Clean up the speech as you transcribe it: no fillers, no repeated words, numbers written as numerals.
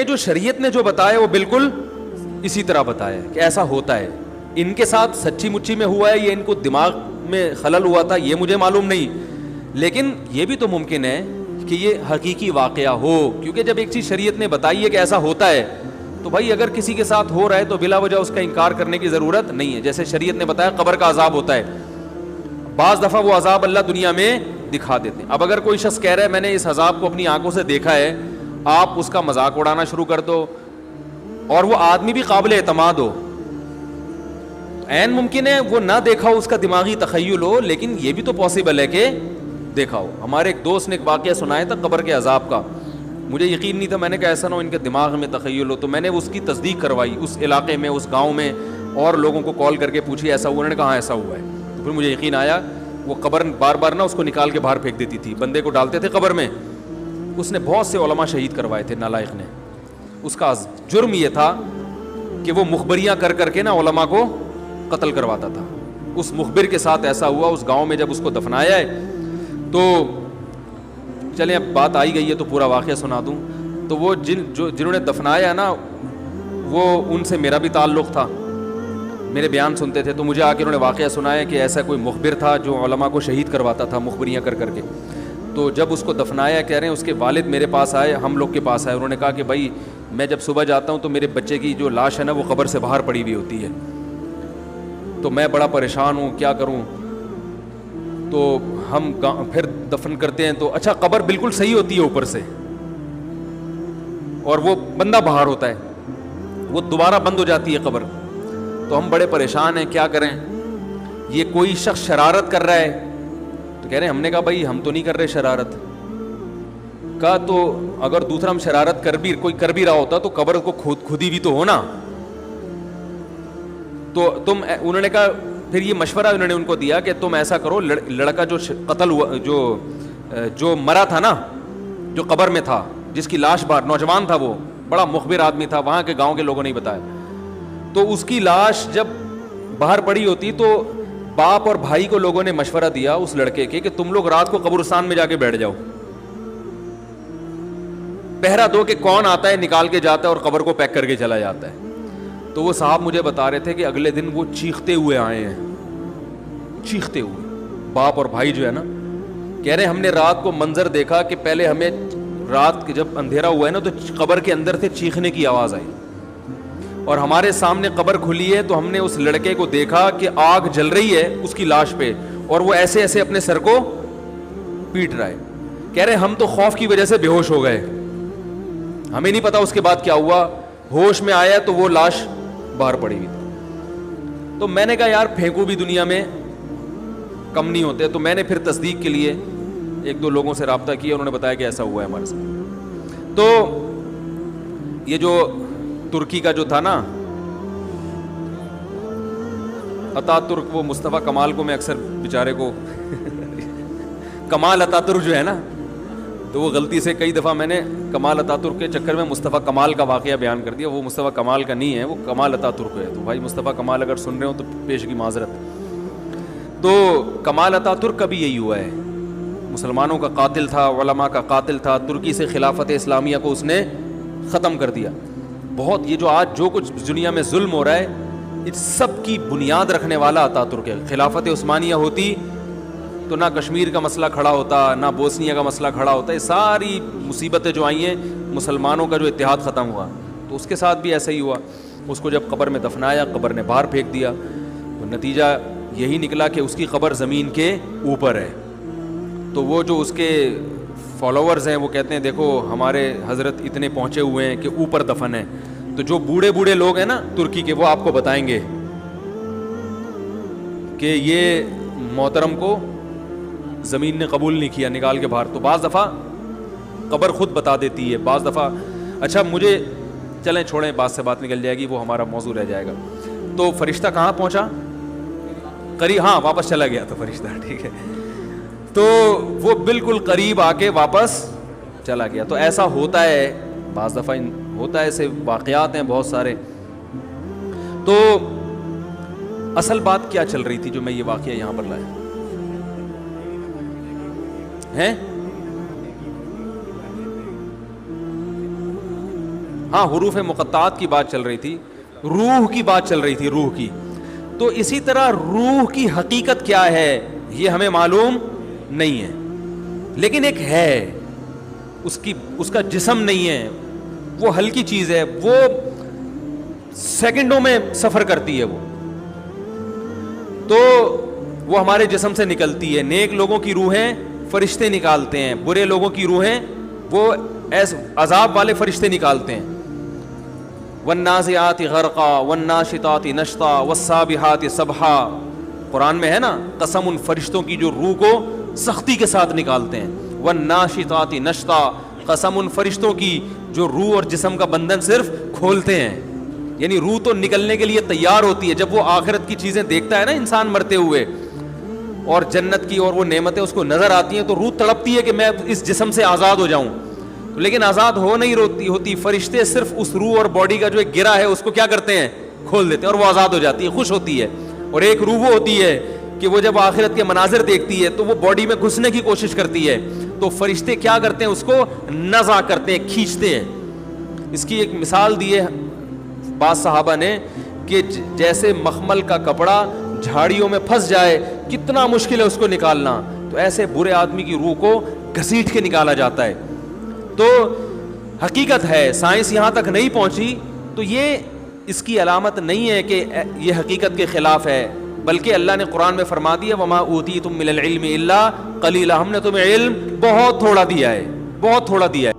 جو شریعت نے جو بتایا وہ بالکل اسی طرح بتایا کہ ایسا ہوتا ہے. ان کے ساتھ سچی مچی میں ہوا ہے یا ان کو دماغ میں خلل ہوا تھا یہ مجھے معلوم نہیں, لیکن یہ بھی تو ممکن ہے کہ یہ حقیقی واقعہ ہو, کیونکہ جب ایک چیز شریعت نے بتائی ہے کہ ایسا ہوتا ہے تو بھائی اگر کسی کے ساتھ ہو رہا ہے تو بلا وجہ اس کا انکار کرنے کی ضرورت نہیں ہے. جیسے شریعت نے بتایا قبر کا عذاب ہوتا ہے, بعض دفعہ وہ عذاب اللہ دنیا میں دکھا دیتے ہیں. اب اگر کوئی شخص کہہ رہا ہے میں نے اس عذاب کو اپنی آنکھوں سے دیکھا ہے, آپ اس کا مذاق اڑانا شروع کر دو اور وہ آدمی بھی قابل اعتماد ہو, عین ممکن ہے وہ نہ دیکھا ہو, اس کا دماغی تخیل ہو, لیکن یہ بھی تو پاسبل ہے کہ دیکھا ہو. ہمارے ایک دوست نے ایک واقعہ سنایا تھا قبر کے عذاب کا, مجھے یقین نہیں تھا, میں نے کہا ایسا نہ ہو ان کے دماغ میں تخیل ہو, تو میں نے اس کی تصدیق کروائی اس علاقے میں, اس گاؤں میں, اور لوگوں کو کال کر کے پوچھی ایسا ہوا, انہوں نے کہا ایسا ہوا ہے. تو پھر مجھے یقین آیا. وہ قبر بار بار نا اس کو نکال کے باہر پھینک دیتی تھی, بندے کو ڈالتے تھے قبر میں. اس نے بہت سے علماء شہید کروائے تھے نالائق نے. اس کا جرم یہ تھا کہ وہ مخبریاں کر کر کے نا علماء کو قتل کرواتا تھا. اس مخبر کے ساتھ ایسا ہوا اس گاؤں میں. جب اس کو دفنایا ہے تو چلیں اب بات آئی گئی ہے تو پورا واقعہ سنا دوں. تو وہ جنہوں نے دفنایا نا وہ ان سے میرا بھی تعلق تھا, میرے بیان سنتے تھے, تو مجھے آ کے انہوں نے واقعہ سنایا کہ ایسا کوئی مخبر تھا جو علماء کو شہید کرواتا تھا مخبریاں کر کر کے. تو جب اس کو دفنایا کہہ رہے ہیں اس کے والد میرے پاس آئے, ہم لوگ کے پاس آئے, انہوں نے کہا کہ بھائی میں جب صبح جاتا ہوں تو میرے بچے کی جو لاش ہے نا وہ قبر سے باہر پڑی ہوئی ہوتی ہے, تو میں بڑا پریشان ہوں کیا کروں. تو ہم پھر دفن کرتے ہیں تو اچھا قبر بالکل صحیح ہوتی ہے اوپر سے اور وہ بندہ باہر ہوتا ہے, وہ دوبارہ بند ہو جاتی ہے قبر. تو ہم بڑے پریشان ہیں کیا کریں, یہ کوئی شخص شرارت کر رہا ہے. تو کہہ رہے ہیں, ہم نے کہا بھائی ہم تو نہیں کر رہے شرارت. کہا تو اگر دوسرا ہم شرارت کوئی کر بھی رہا ہوتا تو قبر کو کھودی بھی تو ہونا. تو انہوں نے کہا پھر یہ مشورہ انہوں نے ان کو دیا کہ تم ایسا کرو, لڑکا جو قتل ہوا جو مرا تھا نا, جو قبر میں تھا, جس کی لاش باہر, نوجوان تھا, وہ بڑا مخبر آدمی تھا, وہاں کے گاؤں کے لوگوں نے بتایا. تو اس کی لاش جب باہر پڑی ہوتی تو باپ اور بھائی کو لوگوں نے مشورہ دیا اس لڑکے کے کہ تم لوگ رات کو قبرستان میں جا کے بیٹھ جاؤ, پہرا دو کہ کون آتا ہے نکال کے جاتا ہے اور قبر کو پیک کر کے چلا جاتا ہے. تو وہ صاحب مجھے بتا رہے تھے کہ اگلے دن وہ چیختے ہوئے آئے ہیں, چیختے ہوئے, باپ اور بھائی جو ہے نا, کہہ رہے ہم نے رات کو منظر دیکھا کہ پہلے ہمیں رات جب اندھیرا ہوا ہے نا تو قبر کے اندر سے چیخنے کی آواز آئی, اور ہمارے سامنے قبر کھلی ہے تو ہم نے اس لڑکے کو دیکھا کہ آگ جل رہی ہے اس کی لاش پہ اور وہ ایسے ایسے اپنے سر کو پیٹ رہا ہے. کہہ رہے ہم تو خوف کی وجہ سے بے ہوش ہو گئے, ہمیں نہیں پتا اس کے بعد کیا ہوا. ہوش میں آیا تو وہ لاش باہر پڑی ہوئی تھی. تو میں نے کہا یار پھینکو بھی دنیا میں کم نہیں ہوتے. تو میں نے پھر تصدیق کے لیے ایک دو لوگوں سے رابطہ کیا, انہوں نے بتایا کہ ایسا ہوا ہے ہمارے ساتھ. تو یہ جو ترکی کا جو تھا نا اتا ترک, وہ مصطفیٰ کمال کو میں اکثر بیچارے کو کمال اتا ترک جو ہے نا, تو وہ غلطی سے کئی دفعہ میں نے کمال اتا ترک کے چکر میں مصطفیٰ کمال کا واقعہ بیان کر دیا. وہ مصطفیٰ کمال کا نہیں ہے, وہ کمال اتا ترک ہے. تو بھائی مصطفیٰ کمال اگر سن رہے ہو تو پیش کی معذرت. تو کمال اتا ترک کا بھی یہی ہوا ہے, مسلمانوں کا قاتل تھا, علماء کا قاتل تھا, ترکی سے خلافت اسلامیہ کو اس نے ختم کر دیا. بہت یہ جو آج جو کچھ دنیا میں ظلم ہو رہا ہے اس سب کی بنیاد رکھنے والا اتا ترک ہے. خلافت عثمانیہ ہوتی تو نہ کشمیر کا مسئلہ کھڑا ہوتا, نہ بوسنیا کا مسئلہ کھڑا ہوتا. یہ ساری مصیبتیں جو آئی ہیں, مسلمانوں کا جو اتحاد ختم ہوا, تو اس کے ساتھ بھی ایسا ہی ہوا. اس کو جب قبر میں دفنایا, قبر نے باہر پھینک دیا, تو نتیجہ یہی نکلا کہ اس کی قبر زمین کے اوپر ہے. تو وہ جو اس کے فالوورز ہیں وہ کہتے ہیں دیکھو ہمارے حضرت اتنے پہنچے ہوئے ہیں کہ اوپر دفن ہے. تو جو بوڑھے بوڑھے لوگ ہیں نا ترکی کے, وہ آپ کو بتائیں گے کہ یہ محترم کو زمین نے قبول نہیں کیا, نکال کے باہر. تو بعض دفعہ قبر خود بتا دیتی ہے, بعض دفعہ. اچھا مجھے چلیں چھوڑیں, بات سے بات نکل جائے گی, وہ ہمارا موضوع رہ جائے گا. تو فرشتہ کہاں پہنچا؟ قریب, ہاں واپس چلا گیا. تو فرشتہ ٹھیک ہے, تو وہ بالکل قریب آ کے واپس چلا گیا. تو ایسا ہوتا ہے بعض دفعہ, ہوتا ہے, ایسے واقعات ہیں بہت سارے. تو اصل بات کیا چل رہی تھی جو میں یہ واقعہ یہاں پر لایا ہے؟ ہاں حروف مقطعات کی بات چل رہی تھی, روح کی بات چل رہی تھی, روح کی. تو اسی طرح روح کی حقیقت کیا ہے یہ ہمیں معلوم نہیں ہے, لیکن ایک ہے, اس کا جسم نہیں ہے, وہ ہلکی چیز ہے, وہ سیکنڈوں میں سفر کرتی ہے, وہ تو وہ ہمارے جسم سے نکلتی ہے. نیک لوگوں کی روحیں فرشتے نکالتے ہیں, برے لوگوں کی روحیں وہ عذاب والے فرشتے نکالتے ہیں. والنازعات غرقا والناشطات نشطا والسابحات سبحا, قرآن میں ہے نا, قسم ان فرشتوں کی جو روح کو سختی کے ساتھ نکالتے ہیں. والناشطات نشطا, قسم ان فرشتوں کی جو روح اور جسم کا بندھن صرف کھولتے ہیں. یعنی روح تو نکلنے کے لیے تیار ہوتی ہے, جب وہ آخرت کی چیزیں دیکھتا ہے نا انسان مرتے ہوئے, اور جنت کی اور وہ نعمتیں اس کو نظر آتی ہیں, تو روح تڑپتی ہے کہ میں اس جسم سے آزاد ہو جاؤں, لیکن آزاد ہو نہیں ہوتی. فرشتے صرف اس روح اور باڈی کا جو ایک گرہ ہے اس کو کیا کرتے ہیں, کھول دیتے ہیں, اور وہ آزاد ہو جاتی ہے, خوش ہوتی ہے. اور ایک روح وہ ہوتی ہے کہ وہ جب آخرت کے مناظر دیکھتی ہے تو وہ باڈی میں گھسنے کی کوشش کرتی ہے, تو فرشتے کیا کرتے ہیں, اس کو نزع کرتے ہیں, کھینچتے ہیں. اس کی ایک مثال دی ہے بعض صحابہ نے کہ جیسے مخمل کا کپڑا جھاڑیوں میں پھنس جائے کتنا مشکل ہے اس کو نکالنا, تو ایسے برے آدمی کی روح کو گھسیٹ کے نکالا جاتا ہے. تو حقیقت ہے, سائنس یہاں تک نہیں پہنچی, تو یہ اس کی علامت نہیں ہے کہ یہ حقیقت کے خلاف ہے, بلکہ اللہ نے قرآن میں فرما دیا وما اوتیتم من العلم الا قلیلا, ہم نے تمہیں علم بہت تھوڑا دیا ہے, بہت تھوڑا دیا ہے.